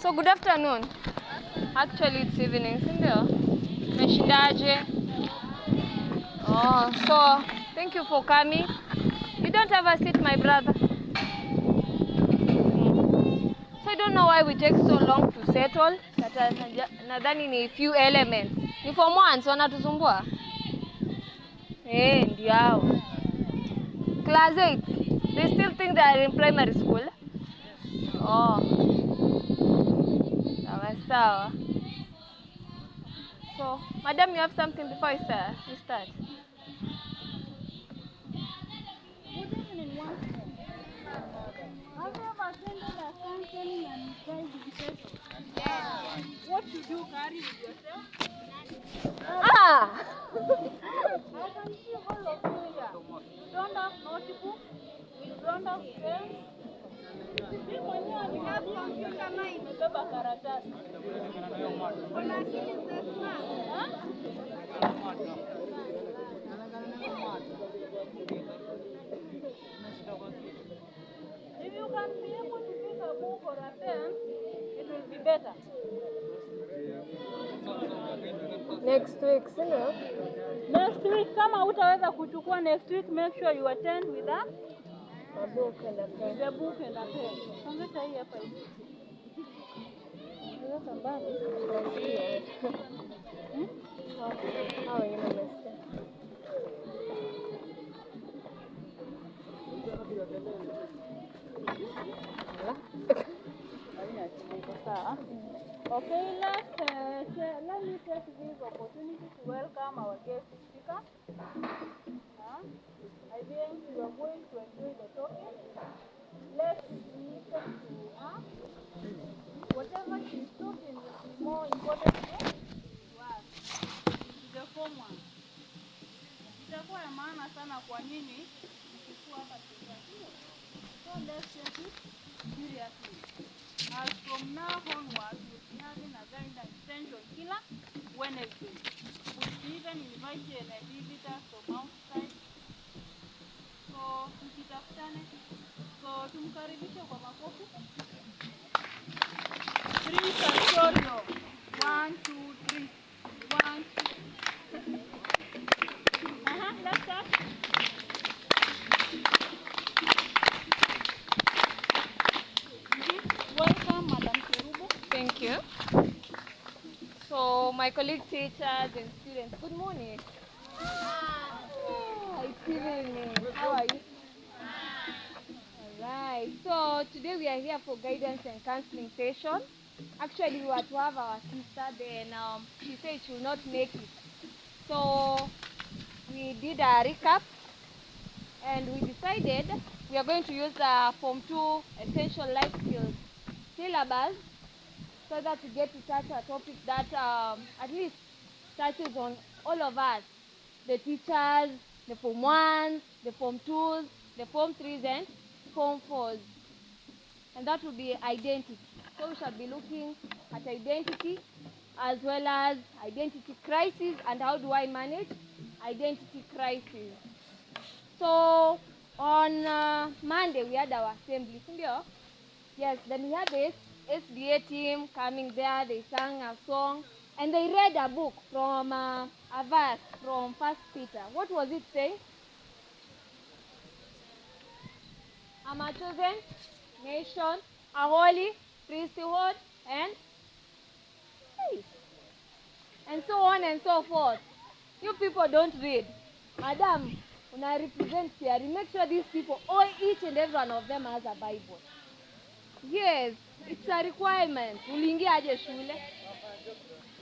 So good afternoon. Actually it's evening, sindio? Meshindaje? Oh, so thank you for coming. You don't have a seat, my brother. So I don't know why we take so long to settle. Nadhani ni few elements. Ni form 1 wanatusumbua. Ndio hao. Class 8. They still think they are in primary school. Oh. Sawa. So, madam, you have something before we start? Good evening once more. Have you ever attended a counseling and guiding session? Yes. What should you carry with yourself? Ah! I can see all of you here. You don't have notebook, you don't have pen. Mimi mwenyewe nimebeba nimebeba karatasi. Kuna akili smart. If you can be able to pick a book or a pen, it will be better. Next week, sindio? Next week, kama utaweza kuchukua next week, make sure you attend with a book and a pen. The book and a pen. Songeta hii hapa hivi. Unaweka mbali. Hao wengine wamesikia. Okay, let me take this opportunity to welcome our guest speaker. I think you are going to enjoy the topic. Let's listen to her. Whatever she's talking will be more important to us, to the form one. Itakuwa ya maana sana kwa nyinyi mkikuwa hapa shuleni. So let's take it seriously. As from now onwards, we'll be having a guidance session kila Wednesday. We'll even invite a visitor from outside. So mkitafutane. So tumkaribishe kwa makofi. 3 Sartorio. 1, 2, 3. 1, 2. Let's start. Welcome, Madam Kerubo. Thank you. So, my colleague teachers and students, good morning. It's evening. How are you? Alright. So, today we are here for guidance and counseling session. Actually, we were to have our sister, then she said she will not make it. So, we did a recap and we decided we are going to use the Form 2 Essential Life Skills syllabus so that we get to touch a topic that at least touches on all of us, the teachers, the Form 1s, the Form 2s, the Form 3s and Form 4s. And that will be identity. So we shall be looking at identity as well as identity crisis and how do I manage identity crisis. So on Monday we had our assembly, yes, then we had the SDA team coming there, they sang a song and they read a book from a verse from 1 Peter. What was it saying? I'm a chosen nation, a holy priesthood, and so on and so forth. You people don't read. Madam, when I represent theory, make sure these people, each and every one of them has a Bible. Yes, it's a requirement. Uliingia aje shule?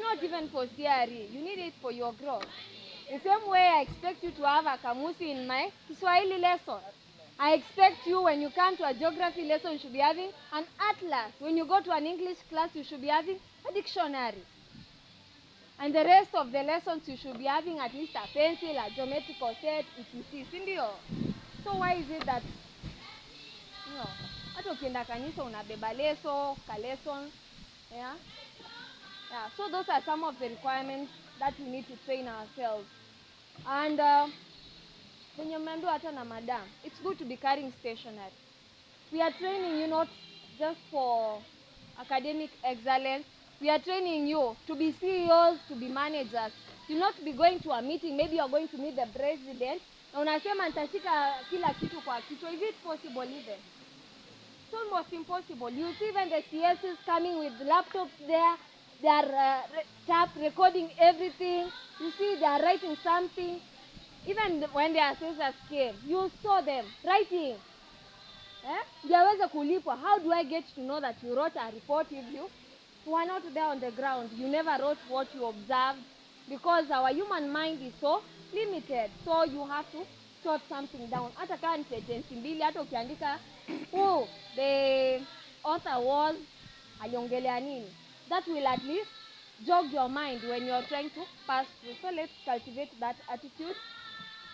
Not even for theory. You need it for your growth. The same way I expect you to have a kamusi in my Kiswahili lesson. I expect you when you come to a geography lesson, you should be having an atlas. When you go to an English class, you should be having a dictionary. And the rest of the lessons, you should be having at least a pencil, a geometrical set, etc. Sindio? So why is it that, hata ukienda kanisa unabeba leso, lesson, yeah? So those are some of the requirements that we need to train ourselves. And when you remember hata na madam, it's good to be carrying stationery. We are training you not just for academic excellence. We are training you to be CEOs, to be managers. You'll not be going to a meeting, maybe you're going to meet the president, na unasema nitashika kila kitu kwa kichwa. Is it possible even? It's almost impossible. You see even the CSs coming with laptops there, they are recording everything. You see they are writing something. Even when the assessors came, you saw them writing. Ndiaweze kulipwa. How do I get to know that you wrote a report if you were not there on the ground? You never wrote what you observed, because our human mind is so limited. So you have to jot something down. Hata kama ni sentence mbili, hata ukiandika who the author was, aliongelea nini, that will at least jog your mind when you are trying to pass through. So let's cultivate that attitude,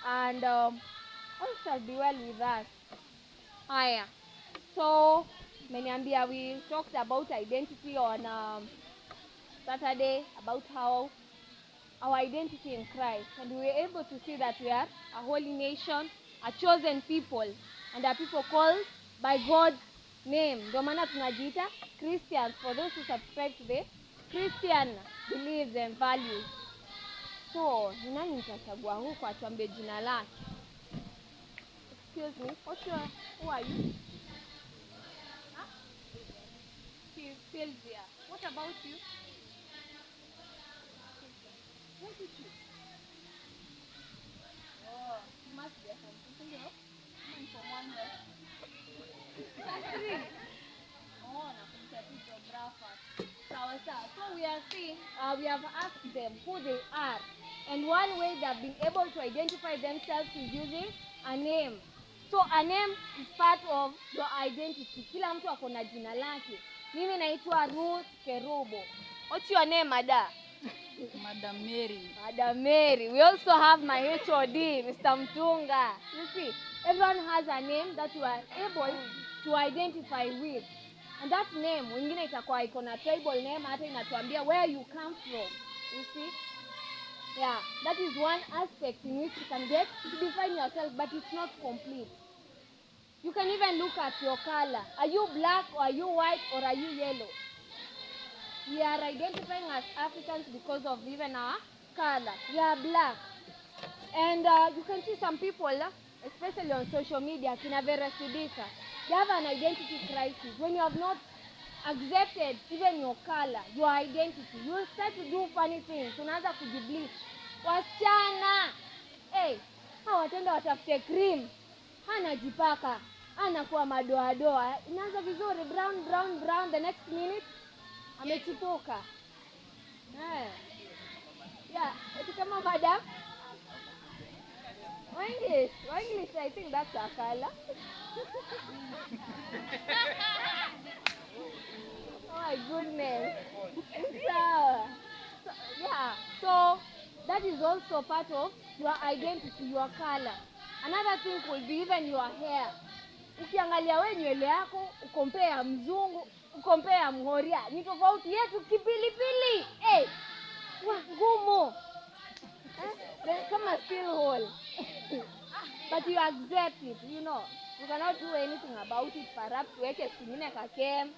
and all shall be well with us. Haya, so meniambia we talked about identity on Saturday, about how our identity in Christ, and we were able to see that we are a holy nation, a chosen people, and a people called by God's name. Ndio maana tunajiita Christians, for those who subscribe to the Christian beliefs and values. So ni nani nitachagua huko atuambie jina lake? Excuse me, who are you? Huh? Sylvia. What about you? Where did you? Oh, you must be from Kisingiro. I'm from one west. Oh, nakumbuka tu geographers. Sawa sawa. So we are seeing, we have asked them who they are. And one way they have been able to identify themselves is using a name. So a name is part of your identity. Kila mtu ako na jina lake. Mimi naitwa Ruth Kerubo. What's your name, Ada? Madam Mary. Madam Mary. We also have my HOD, Mr. Mtunga. You see, everyone has a name that you are able to identify with. And that name, wengine itakuwa iko na tribal name, hata inatuambia where you come from. You see? Yeah, that is one aspect in which you can get to define yourself, but it's not complete. You can even look at your color. Are you black, or are you white, or are you yellow? We are identifying as Africans because of even our color. We are black. And you can see some people, especially on social media, kina Vera Sidika, they have an identity crisis. When you have not accepted even your color, your identity, you will start to do funny things. Unaanza kujibleach. Wasichana, hey, hawa watenda watafute cream, anajipaka, anakuwa madoadoa, inaanza vizuri, brown, the next minute amechipuka. Yeah, eti kama madam English, I think that's a color. Oh my goodness. So that is also part of your identity, your color. Another thing could be even your hair. Ukiangalia wewe nywele yako, ukompea mzungu, ukompea mhoria, ni tofauti yetu kipilipili. Eh, ngumu. Kama still whole. But you accept it, you know. You cannot do anything about it. Perhaps uweke singine kakem,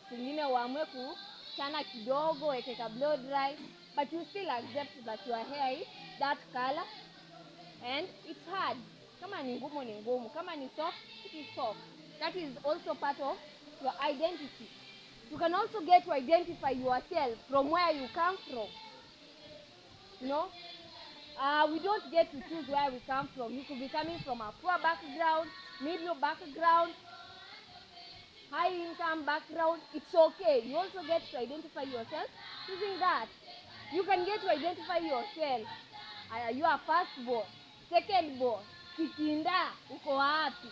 singine uamue kuchana kidogo, weke ka blow dry. But you still accept that your hair is that color. And it's hard. Kama ni ngumu ni ngumu. Kama ni soft, it is soft. That is also part of your identity. You can also get to identify yourself from where you come from. You know? We don't get to choose where we come from. You could be coming from a poor background, middle background, high income background. It's okay. You also get to identify yourself using that. You can get to identify yourself. You are firstborn, secondborn, kikinda, uko wapi.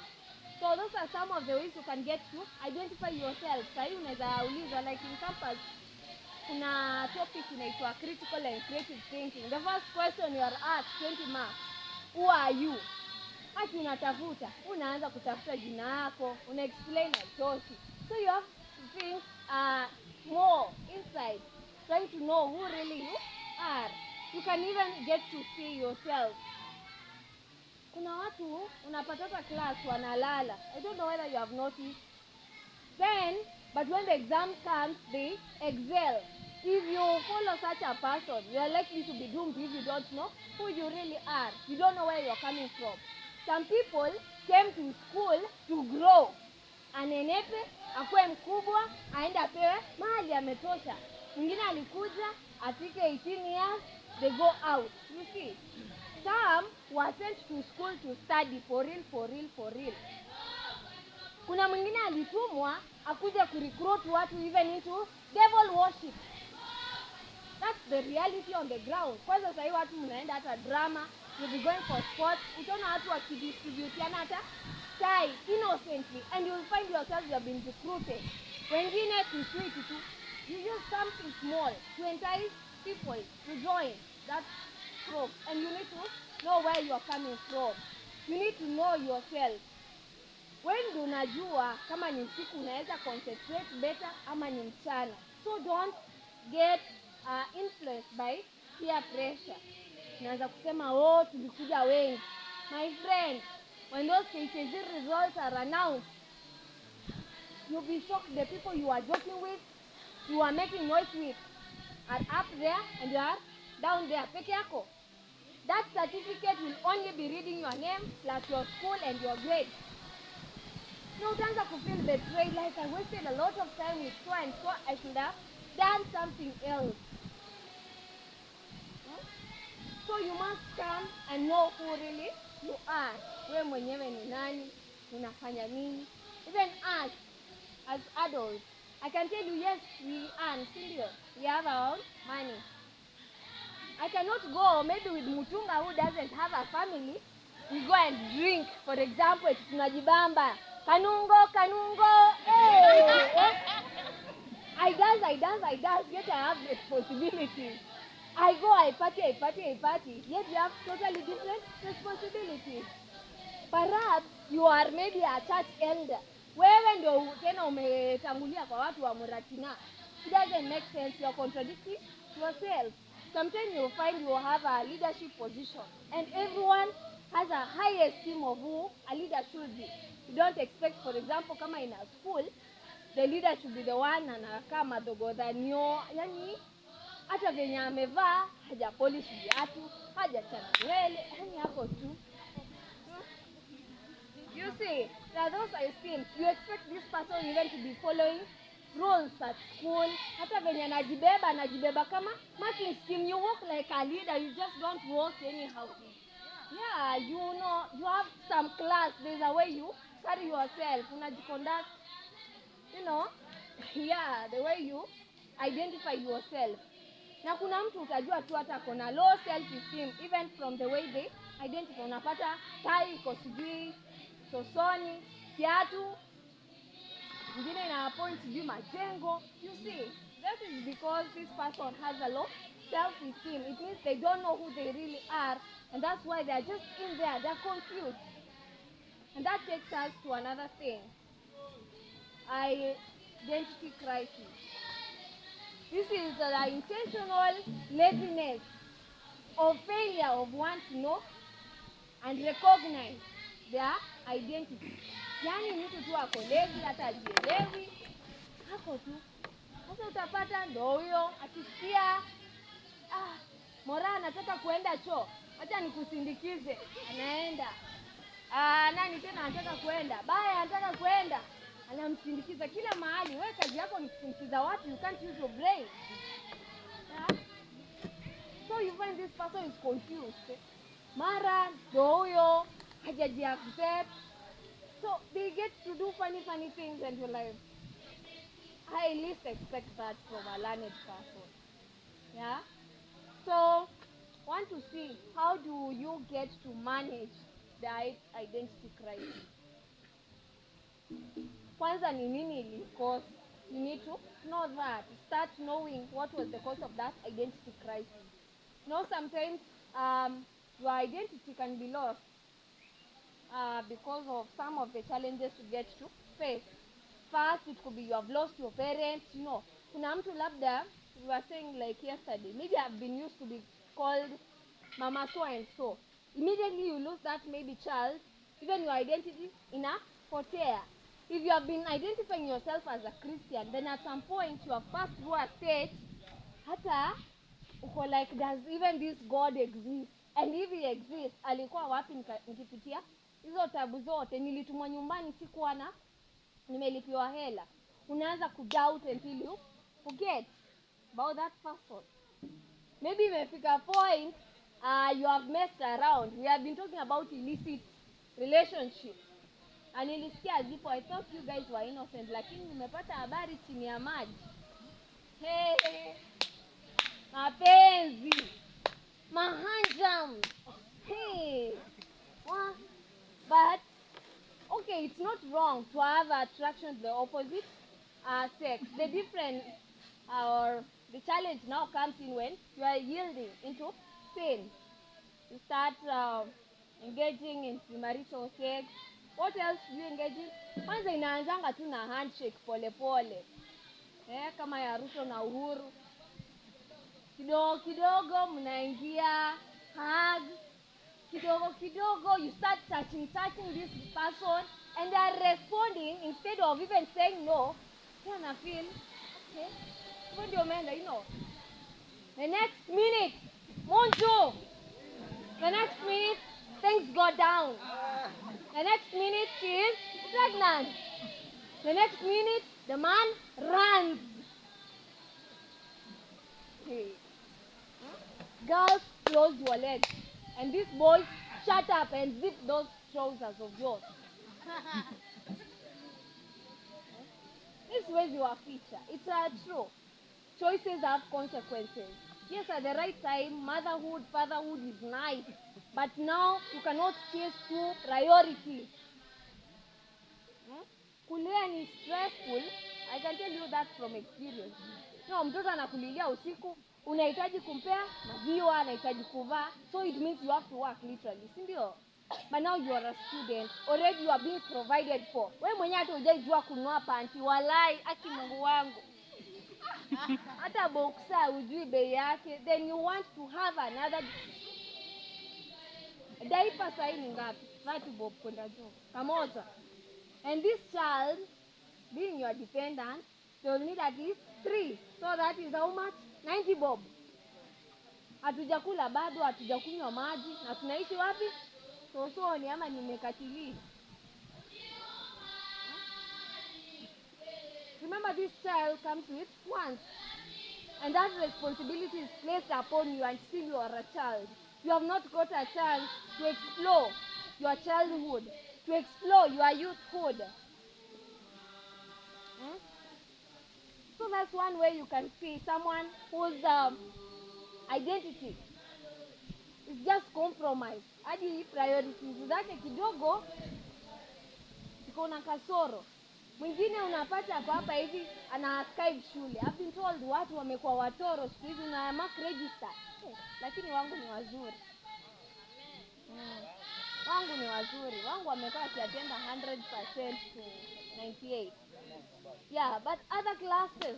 So those are some of the ways you can get to identify yourself. Sasa unaweza uliza, like in campus, kuna topic inaitwa critical and creative thinking. The first question you are asked, 20 marks. Who are you? Hati unatafuta, unaanza kutafuta jina lako, una explain haitoshi. So you have to think more inside, trying to know who really you are. You can even get to see yourself. Kuna watu unapata class wanalala. I don't know whether you have noticed. Then but when the exam comes, they excel. If you follow such a person, you are likely to be doomed if you don't know who you really are. You don't know where you are coming from. Some people came to school to grow. Anenepe, akuwe mkubwa, aende apewe mahali ametosha. Mwingine alikuja, afike 18 years, they go out. You see? Some were sent to school to study for real. Kuna mwingine alitumwa akuja kurecruit watu even into devil worship. That's the reality on the ground. Kwanza sasa hivi watu mnaenda hata drama, you'll be going for sports, utaona watu wakidistributiana hata style innocently, and you'll find yourself you have been recruited. Wengine to sweet tu. You use something small to entice people to join that group, and you need to know where you are coming from. You need to know yourself. When unajua kama ni siku unaweza concentrate better ama ni mchana. So don't get influenced by peer pressure. Naanza kusema tulikuja wengi. My friend, when those KCSE results are announced, you'll be shocked. The people you are joking with, you are making noise with, are up there and you are down there. Peke yako. That certificate will only be reading your name plus your school and your grade. No, utaanza to feel betrayed, like I wasted a lot of time with so and so, I should have done something else. So you must come and know who really you are. We mwenyewe ni nani, unafanya nini. Even us, as adults, I can tell you, yes, we earn, still, we have our own money. I cannot go maybe with Mutunga who doesn't have a family. We go and drink, for example, tunajibamba. Kanungo, hey! I dance, yet I have responsibilities. I go, I party, yet you have totally different responsibilities. Perhaps you are maybe a church elder. Wewe ndio tena umetangulia kwa watu wa Muratina. It doesn't make sense, you are contradicting yourself. Sometimes you find you have a leadership position, and everyone has a high esteem of who a leader should be. You don't expect, for example, kama in a school, the leader should be the one anakaa madogodhanio, yani hata venye amevaa, haja polish viatu, haja chana nywele, yani hapo tu. You see, there are those esteems. You expect this person even to be following rules at school. Hata venye anajibeba kama marching scheme. You walk like a leader, you just don't walk anyhow. Yeah, you know, you have some class. There's a way you carry yourself. Unajiconduct, you know. Yeah, the way you identify yourself. Na kuna mtu utajua tu hata kona low self-esteem, even from the way they identify. Unapata tai iko sijui sosoni, kiatu mwingine ina point sijui majengo. You see, that is because this person has a low self-esteem. It means they don't know who they really are, and that's why they're just in there, they're confused. And that takes us to another thing, identity crisis. This is the intentional laziness or failure of one to know and recognize their identity. Yani mtu tu ako lazy, hata hajielewi, hako tu. Sasa utapata ndo huyo akisikia Mora anataka kuenda choo, acha nikusindikize, anaenda. Nani tena anataka kuenda? Baya anataka kuenda, anamsindikiza kila mahali. Wewe kazi yako ni kusindikiza watu, you can't use your brain. Yeah? So you find this person is confused. Mara ndo huyo hajaji accept. So they get to do funny things, and you're like, I least expect that from a learned person. Yeah? So, want to see how do you get to manage the identity crisis. Kwanza ni nini ili cause? You need to know that. Start knowing what was the cause of that identity crisis. You know, sometimes your identity can be lost because of some of the challenges you get to face. First, it could be you have lost your parents. You know, kuna mtu labda, we were saying like yesterday, maybe I've been used to be called Mama so and so. Immediately you lose that maybe child, even your identity inapotea. if you have been identifying yourself as a Christian, then at some point you have passed through a stage, hata uko like, does even this God exist? And if he exists, alikuwa wapi nikipitia hizo tabu zote? Nilitumwa nyumbani, sikuwa na nimelipiwa hela. Unaanza kudoubt until you forget about that person. Maybe imefika point you have messed around. We have been talking about illicit relationships. And nilisikia zipo, I thought you guys were innocent, lakini nimepata habari chini ya maji. Hey, mapenzi, mahanjam. Hey, what? But okay, it's not wrong to have attraction to the opposite sex. The difference or the challenge now comes in when you are yielding into sin. You start engaging in premarital sex. What else do you engage in? Kwanza inaanzanga tu na handshake pole pole. Kama ya Ruto na Uhuru. Kidogo kidogo mnaingia hug. Kidogo kidogo you start touching this person, and they are responding instead of even saying no. Then I feel okay. What do you mean? You know. The next minute, Monjo. The next minute, things go down. The next minute, she is pregnant. The next minute, the man runs. Okay. Girls, close your legs. And these boys, shut up and zip those trousers of yours. This way you are feature. It's true. Choices have consequences. Yes, at the right time, motherhood, fatherhood is nice. But now, you cannot chase two priorities. Kulea ni stressful. I can tell you that from experience. No, mtoto anakulilia usiku, unahitaji kumpea maziwa, anahitaji kuvaa, so it means you have to work literally, si ndio? But now you are a student, already you are being provided for. Wewe mwenyewe hata hujajua kununua panty, walai, aki Mungu wangu. Hata boxer hujui bei yake, then you want to have another diaper. Sahi ni ngapi? 30 bob kwenda juu. Kamoja. And this child, being your dependent, they will need at least 3. So that is how much? 90 bob. Hatujakula bado, hatujakunywa maji, na tunaishi wapi? Sosoni ama nimekatili. Remember, this child comes with once. And that responsibility is placed upon you, and still you are a child. You have not got a chance to explore your childhood, to explore your youthhood. So that's one way you can see someone whose identity is just compromised. Hadi priorities zake kidogo ziko na kasoro. Mwingine unapata kwa hapa hivi ana archive shule. I've been told watu wamekuwa watoro siku hizi na mark register. Lakini wangu ni wazuri. Wangu ni wazuri. Wangu wamekaa kiatenda 100% to 98. Yeah, but other classes,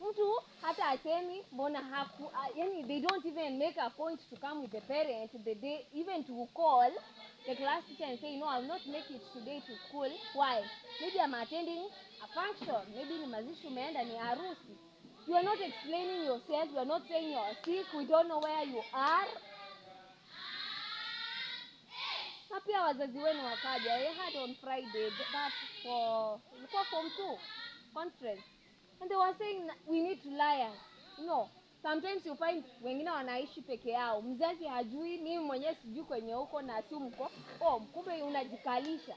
mtu hata asemi mbona haku, yani they don't even make a point to come with the parent the day, even to call the class teacher and say, no, I'll not make it today to school. Why? Maybe I'm attending a function. Maybe ni mazishi umeenda, ni harusi. You are not explaining yourself. You are not saying you are sick. We don't know where you are. Na pia wazazi wenu wakaja. I had on Friday that for Form 2 conference. And they were saying we need to liars. No. Sometimes you find wengine wanaishi peke yao. Mzazi hajui, mimi mwenyewe sijui kwenye huko na si mko. Kumbe unajikalisha.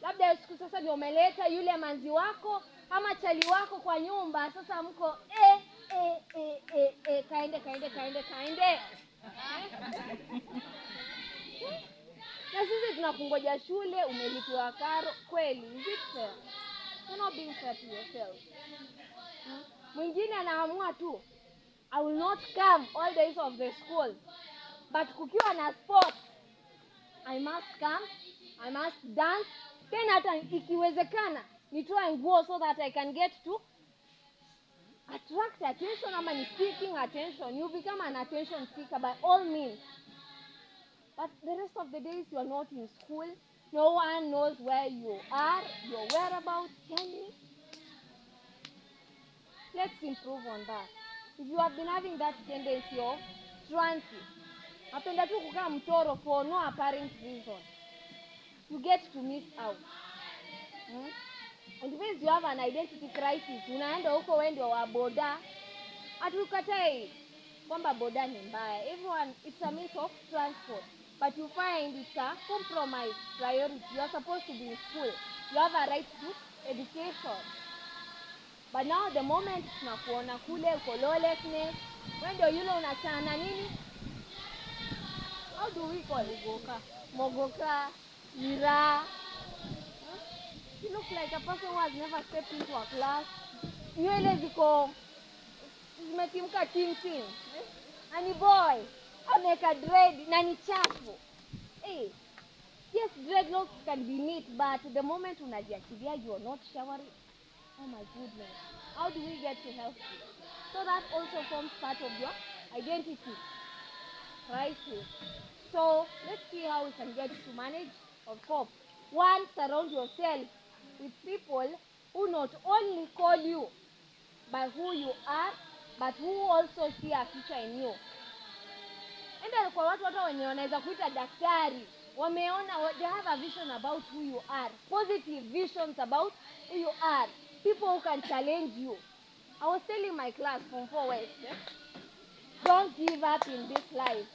Labda siku sasa ndio umeleta yule manzi wako ama chali wako kwa nyumba, sasa mko kaende. Na sisi tunakungoja shule, umelipiwa karo, kweli, is it fair? You're not being fair to yourself. Mwingine anaamua tu, I will not come all days of the school. But kukiwa na sports, I must come, I must dance. Then hata ikiwezekana, nitoe nguo so that I can get to attract attention ama ni seeking attention. You become an attention seeker by all means. But the rest of the days you are not in school. No one knows where you are, your whereabouts. Tell me. Let's improve on that. If you have been having that tendency of transit, napenda tu kukaa mtoro for no apparent reason, you get to miss out. And if you have an identity crisis, unaenda huko wewe ndio wa boda. Hatukatai kwamba boda ni mbaya. Everyone, it's a means of transport. But you find it's a compromise priority. You are supposed to be in school. You have a right to education. But now the moment tunakuona kule uko lawlessness, wewe ndio yule unachana nini? How do we call it? Mogoka, ira. You look like a person who has never stepped into a class. Nywele ziko zimetimka tin. Ani boy, ameka dread na ni chafu. Hey, yes, dreadlocks can be neat, but the moment unajiachilia you are not showering. Oh my goodness. How do we get to help you? So that also forms part of your identity crisis. So let's see how we can get to manage or cope. One, surround yourself with people who not only call you by who you are, but who also see a future in you. Enda kwa watu hata wenye wanaweza kuita daktari, wameona, they have a vision about who you are, positive visions about who you are, people who can challenge you. I was telling my class from 4 West, don't give up in this life.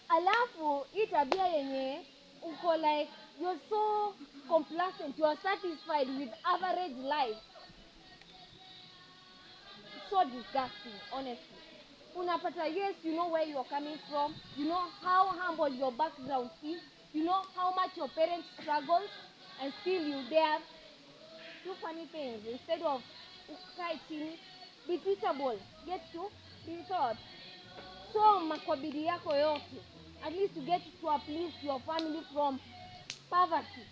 Alafu hii tabia yenye uko like you're so complacent, you are satisfied with average life. It's so disgusting, honestly. Unapata, yes, you know where you're coming from, you know how humble your background is, you know how much your parents struggled, and still you dare do funny things instead of ukae chini, be teachable, get to be taught. Soma kwa bidii yako yote, at least to get to uplift your family from poverty.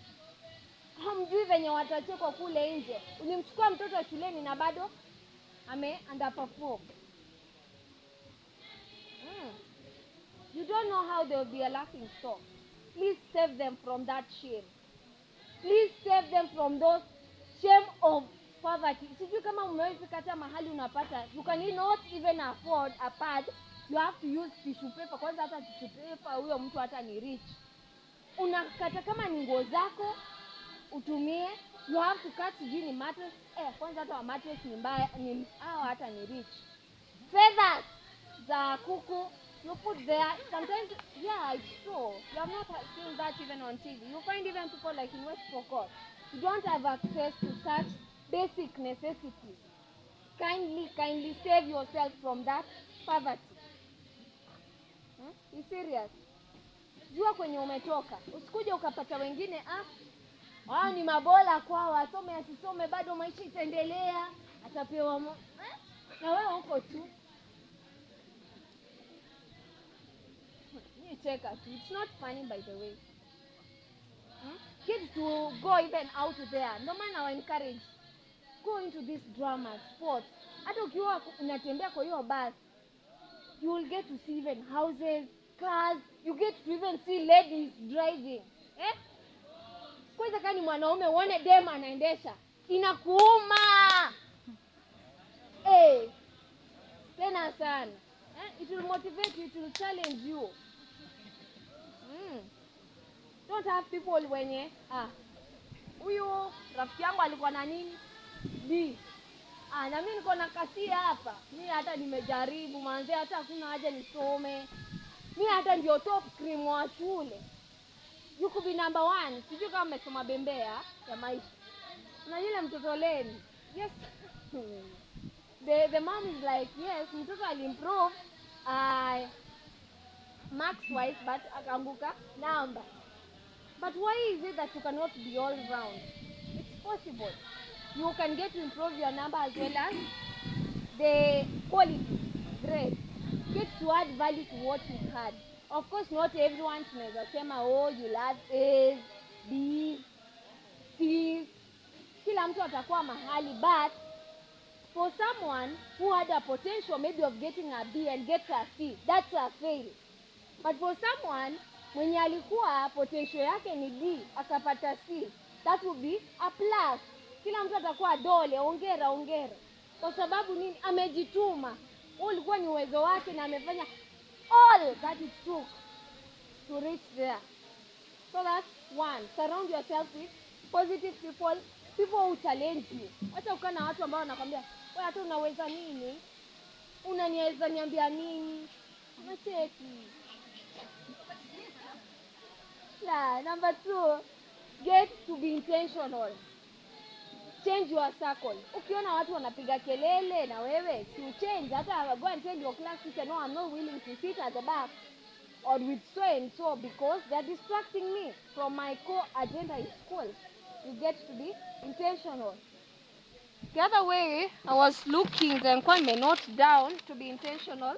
Hamjui venye watachekwa kule nje. Ulimchukua mtoto shuleni na bado underperform. You don't know how they will be a laughing stock. Please save them from that shame. Please save them from those shame of poverty. Sijui kama umefika hata mahali unapata you can not even afford a pad, you have to use tissue paper. Kwanza hata tissue paper huyo mtu hata ni rich. Unakata kama ni nguo zako utumie, you have to cut sijui ni mattress. Kwanza hata wa mattress ni mbaya, ni hata ni rich. Feathers za kuku you put there. Sometimes, yeah, it's true. You have not seen that even on TV. You find even people like in West Pokot, you don't have access to such basic necessities. Kindly save yourself from that poverty. Be serious. Jua kwenye umetoka. Usikuje ukapata wengine wao ni mabola kwao, asome asisome bado maisha itaendelea, atapewa na wewe uko tu. Check out. It's not funny, by the way. Kids to go even out there. No man I encourage. Go into this drama, sports. Hata ukiwa unatembea kwa hiyo bus, you will get to see even houses, cars. You get to even see ladies driving. Kwanza kani mwanaume uone dem anaendesha, inakuuma. Tena sana. It will motivate you, it will challenge you. Don't have people wenye huyu rafiki yangu alikuwa na nini na mimi niko na kasia hapa, mimi hata nimejaribu manze, hata hakuna haja nisome, mimi hata ndio top cream wa shule, you could be number 1. Sijui kama umesoma bembea ya maisha na yule mtoto leni. Yes. The mom is like, yes, mtoto alimprove marks wise but akaanguka number. But why is it that you cannot be all round? It's possible. You can get to improve your number as well as the quality, grade. Get to add value to what you had. Of course, not everyone tunaweza sema you have A's, B's, C's. Kila mtu atakuwa mahali, but for someone who had a potential maybe of getting a B and gets a C, that's a fail. But for someone Mwenye alikuwa potential yake ni D akapata C, that would be a plus. Kila mtu atakuwa dole, ongera. Kwa sababu nini? Amejituma. Huo ulikuwa ni uwezo wake na amefanya all that it took to reach there. So that's one. Surround yourself with positive people who challenge you. Hata ukaa na watu ambao wanakwambia, wewe hata unaweza nini? Unaniweza niambia nini? Macheki. Number 2, get to be intentional. Change your circle. Ukiona watu wanapiga kelele na wewe, to change. Hata go and tell your class teacher, no, I'm not willing to sit at the back or with so and so because they're distracting me from my core agenda in school. You get to be intentional. The other way I was looking, then quite may note down to be intentional,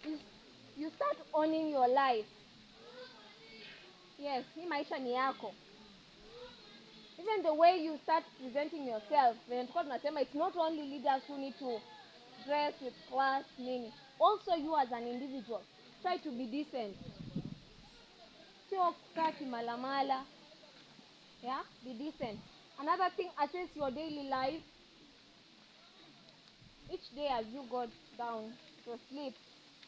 is you start owning your life. Yes, hii maisha ni yako. Even the way you start presenting yourself, when it's not only leaders who need to dress with class, meaning also you as an individual, try to be decent. Sio kukaa kimalamala. Yeah, be decent. Another thing, assess your daily life. Each day as you go down to sleep,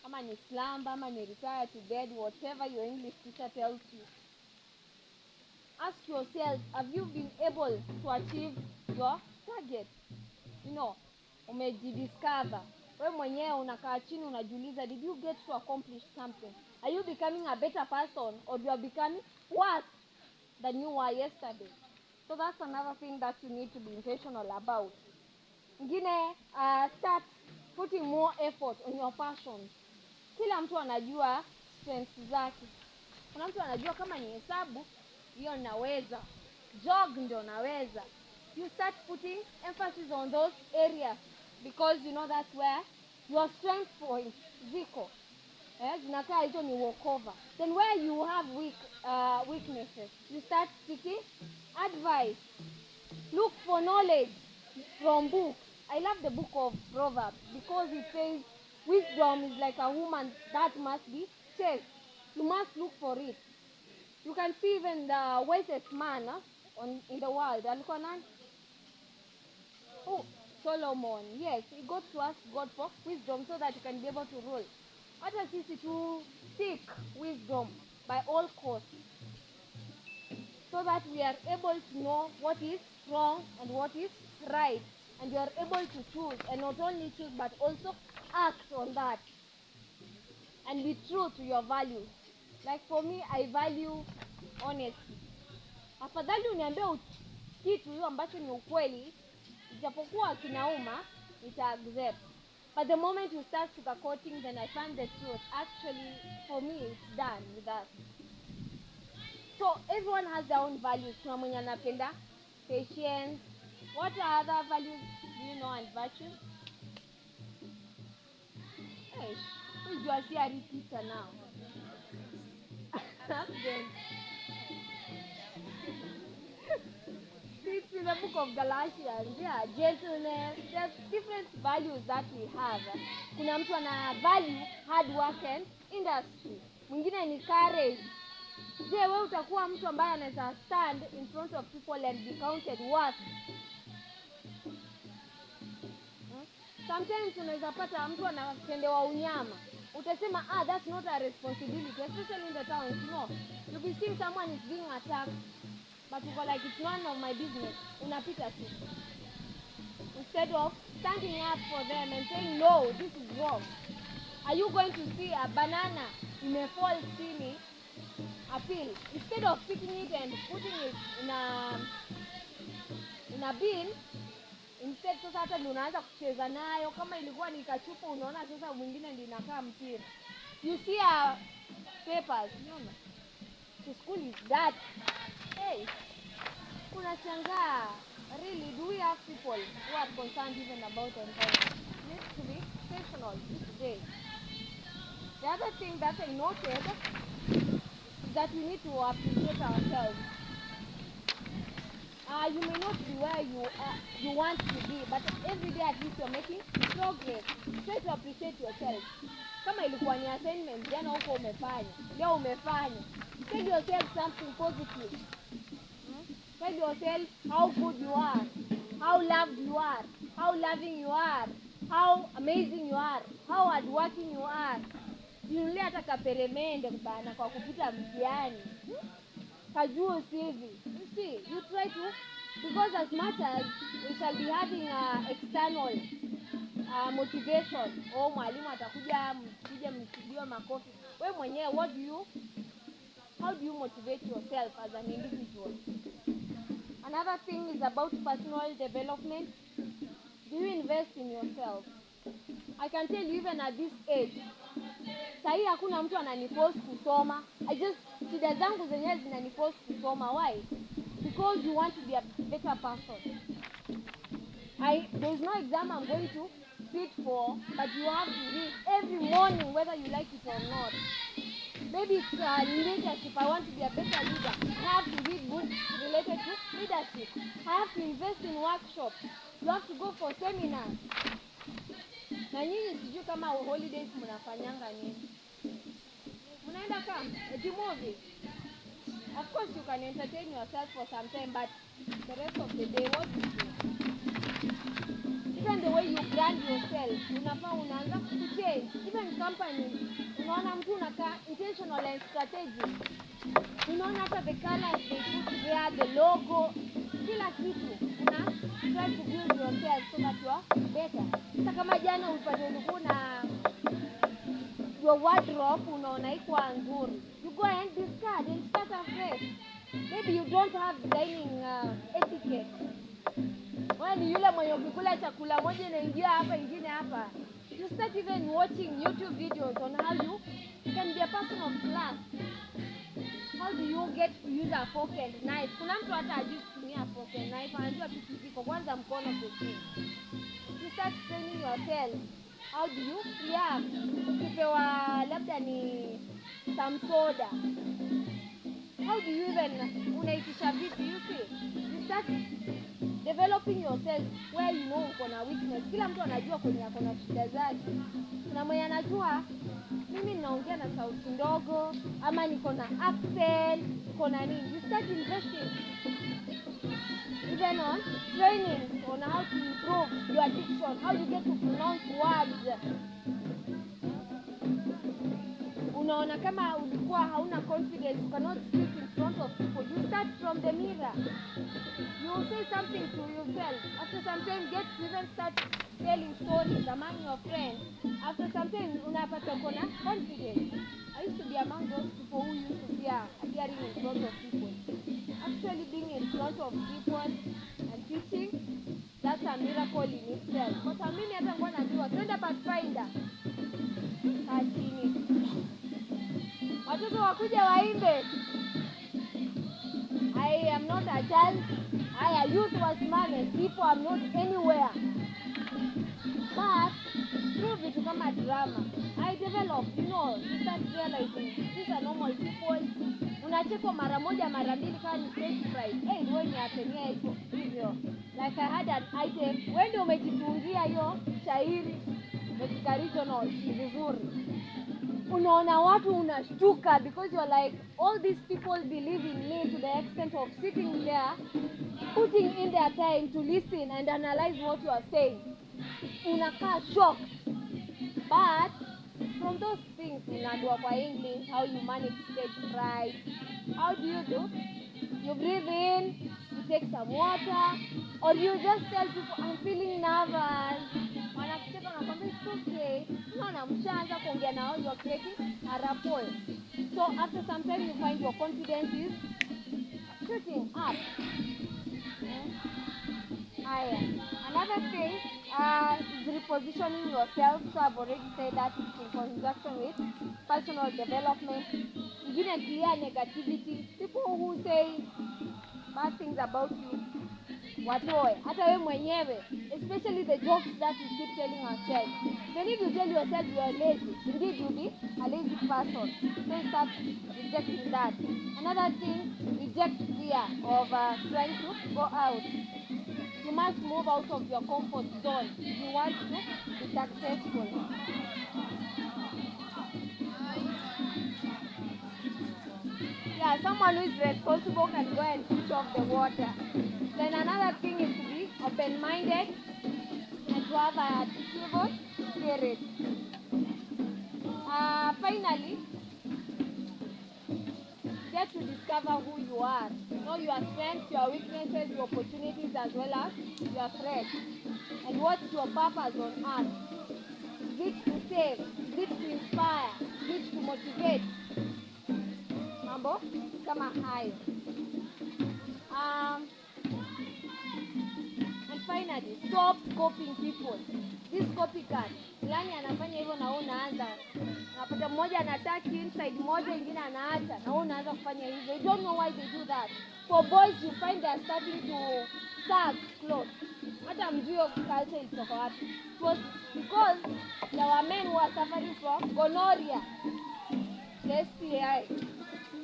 ama ni slumber, ama ni retire to bed, whatever your English teacher tells you. Ask yourself, have you been able to achieve your target? Umejidiscover. Wewe mwenyewe unakaa chini unajiuliza, did you get to accomplish something? Are you becoming a better person or you are becoming worse than you were yesterday? So that's another thing that you need to be intentional about. Ingine, start putting more effort on your passions. Kila mtu anajua strengths zake. Kuna mtu anajua kama ni hesabu, hiyo naweza. Jog ndio naweza. You start putting emphasis on those areas because you know that's where your strength points ziko. Zinakaa hizo ni walkover. Then where you have weaknesses, you start seeking advice. Look for knowledge from books. I love the book of Proverbs because it says wisdom is like a woman that must be chased. You must look for it. You can see even the wisest man in the world. Alikuwa nani? Oh, Solomon. Yes, he got to ask God for wisdom so that he can be able to rule. Hata sisi to seek wisdom by all costs so that we are able to know what is wrong and what is right. And you are able to choose, and not only choose but also act on that and be true to your values. Like for me, I value honesty. Afadhali uniambie kitu hiyo ambacho ni ukweli, ijapokuwa kinauma, nita accept. But the moment you start sugarcoating, then I find the truth. Actually, for me, it's done with that. So everyone has their own values. Kuna mwenye anapenda patience. What are other values do you know and virtues? Hey, who's your CRE teacher now? It's in the book of Galatians. Yeah, gentleness. There's different values that we have. Kuna mtu ana value hard work and industry. Mwingine ni courage. Je, wewe utakuwa mtu ambaye anaweza stand in front of people and be counted worth? Sometimes unaweza pata mtu anatendewa unyama. Utasema, that's not a responsibility, especially in the towns. You'll be seeing someone is being attacked, but you go like, it's none of my business. Unapita tu. Instead of standing up for them and saying, no, this is wrong. Are you going to see a banana imefall chini, appeal? Instead of picking it and putting it in a bin, instead sasa hata ndio unaanza kucheza nayo. Kama ilikuwa ni kachupa, unaona sasa mwingine ndio inakaa mpira. You see papers, unaona? The school is that. Hey, unashangaa. Really, do we have people who are concerned even about environment? It needs to be intentional each day. The other thing that I noted is that we need to appreciate ourselves. You may not be where you want to be, but every day at least you're making progress. Try to appreciate yourself. Kama ilikuwa ni assignment jana huko umefanya, leo umefanya. Tell yourself something positive. Tell yourself how good you are, how loved you are, how loving you are, how amazing you are, how hardworking you are. Jinunulie hata kaperemende bana kwa kupita mtihani. Kajuu hivi. You see, you try to, because as much as we shall be having external motivation, mwalimu atakuja msije msigiwe makofi. Wewe mwenyewe how do you motivate yourself as an individual? Another thing is about personal development. Do you invest in yourself? I can tell you, even at this age, sahi hakuna mtu ananiforce kusoma. Shida zangu zenyewe zinaniforce kusoma. Why? Because you want to be a better person. There is no exam I'm going to sit for, but you have to read every morning whether you like it or not. Maybe it's leadership. I want to be a better leader. I have to read books related to leadership. I have to invest in workshops. You have to go for seminars. Na nyinyi sijui kama holidays mnafanyanga nini? Mnaenda kama eti movie? Of course you can entertain yourself for some time, but the rest of the day, what do you do? Even the way you brand yourself, unafaa unaanza kuchange. Even companies, unaona mtu unakaa intentional and strategic. Unaona hata the colors they put there, the logo, kila kitu. Try to build yourself so that you are better. Sasa kama jana ulikuwa na your wardrobe unaona iko nzuri, you go and discard and start afresh. Maybe you don't have dining etiquette. Wewe ni yule mwenye ukikula chakula moja inaingia hapa ingine hapa. You start even watching YouTube videos on how you can be a person of class. How do you get to use a fork and knife? Kuna mtu hata hajui kutumia fork and knife, anajua tu kijiko, kwanza mkono pekee. You start training yourself. How do you react? Ukipewa labda ni some soda, how do you even unaitisha vipi? You see, you start developing yourself where you know uko na weakness. Kila mtu anajua kwenye ako na shida zake. Kuna mwenye anajua mimi ninaongea na sauti ndogo, ama niko na accent, niko na nini. You start investing even on training on how to improve your diction, how you get to pronounce words. Unaona kama ulikuwa hauna confidence, you cannot speak in front of people, you start from the mirror. You say something to yourself. After some time, get to even start telling stories among your friends. After some time, unapata kona confidence. I used to be among those people who used to fear appearing in front of people. Actually, being in front of people and teaching, that's a miracle in itself. But mimi hata ngoja najua, twende Pathfinder. Kachini. Watoto wakuja waimbe. I am not a child. I youth was man, people are not anywhere. But through vitu kama drama, I developed, you start realizing these are normal people. Unacheko mara moja mara mbili kama ni stage fright. Wewe ni atenia hivyo. Like I had an item, wewe ndio umejitungia hiyo shairi, umefika regional vizuri. Unaona watu unashtuka because you're like, all these people believe in me to the extent of sitting there, putting in their time to listen and analyze what you are saying. Unakaa shocked. But from those things, unajua kwa English, how you manage stage fright. How do? You breathe in, you take some water, or you just tell people, I'm feeling nervous. Wanakucheka wanakwambia it's okay. Unaona mshaanza kuongea nao, you're creating a rapport. So after some time you find your confidence is shooting up. Another thing is repositioning yourself. So I've already said that it's in conjunction with personal development. You didn't clear negativity. People who say bad things about you, watoe, hata wewe mwenyewe, especially the jokes that we keep telling ourselves. Then if you tell yourself you are lazy, indeed you'll be a lazy person. So start rejecting that. Another thing, reject fear of trying to go out. You must move out of your comfort zone if you want to be successful. Yeah, someone who is responsible can go and switch off the water. Then another thing is to be open-minded and to have a teachable spirit. Finally, get to discover who you are. Know your strengths, your weaknesses, your opportunities, as well as your threats. And what's your purpose on earth? Is it to save? Is it to inspire? Is it to motivate? Mambo kama hayo. And finally, stop copying people. This copycat, fulani anafanya hivyo na wewe unaanza. Napata mmoja anataki inside moja, ingine anaacha na wewe unaanza kufanya hivyo. You don't know why they do that. For boys, you find they are starting to sag clothes. Hata mjio culture ilitoka wapi? It was because there were men who were suffering from gonorrhea, STI.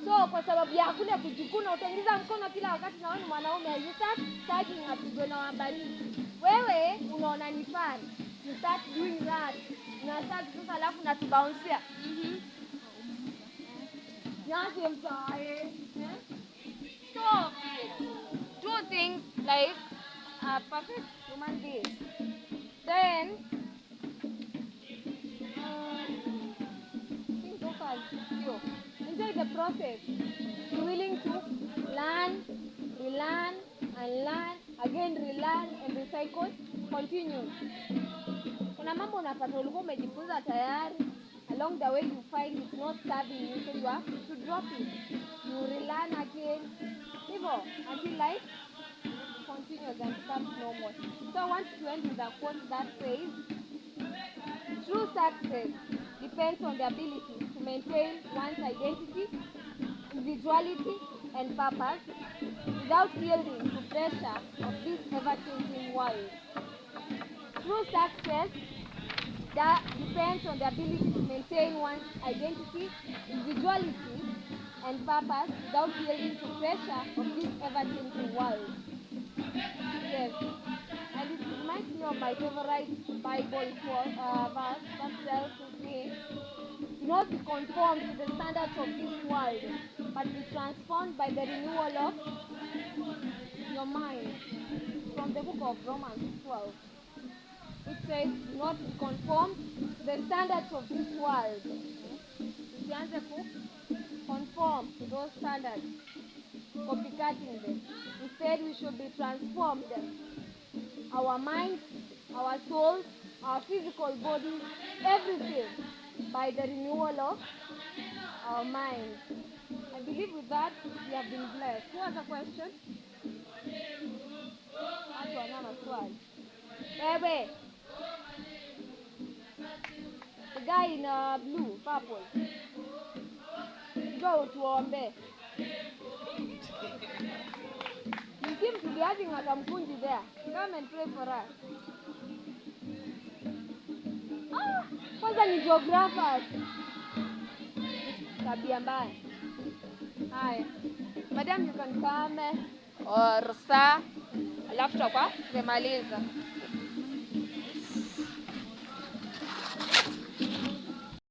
So kwa sababu ya kule kujikuna, utaingiza mkono kila wakati na wewe ni mwanaume, you start tagging apigwe na wabariki. Wewe unaona ni fun, you start doing that. Unataka sasa alafu natubounce. Nyasi mtae. So two things like a perfect human being. Then think so far. Enjoy the process. Be willing to learn, relearn, and learn, again relearn and recycle. Continue. Kuna mambo unapata ulikuwa umejifunza tayari, along the way you find it's not serving you, so you have to drop it. You relearn again. Hivyo, until life continues and becomes normal. So I want to end with a quote that says, true success depends on the ability to maintain one's identity, individuality, and purpose without yielding to pressure of this ever-changing world. True success that depends on the ability to maintain one's identity, individuality, and purpose without yielding to pressure of this ever-changing world. Yes. And it reminds me of my favorite Bible verse that tells me, do not be conformed to the standards of this world, but be transformed by the renewal of your mind. From the book of Romans 12. It says, do not be conformed to the standards of this world. Usianze conform to those standards, copycatting them. Instead, we should be transformed. Our minds, our souls, our physical bodies, everything, by the renewal of our minds. I believe with that, we have been blessed. Who has a question? Watu wana maswali. Wewe. The guy in blue, purple. Go tuombe. You seem to be having a kampunji there. Come and pray for us. Kwanza ni geographers. Tabia mbaya. Haya. Madam, you can come or sir. Alafu tutakuwa tumemaliza.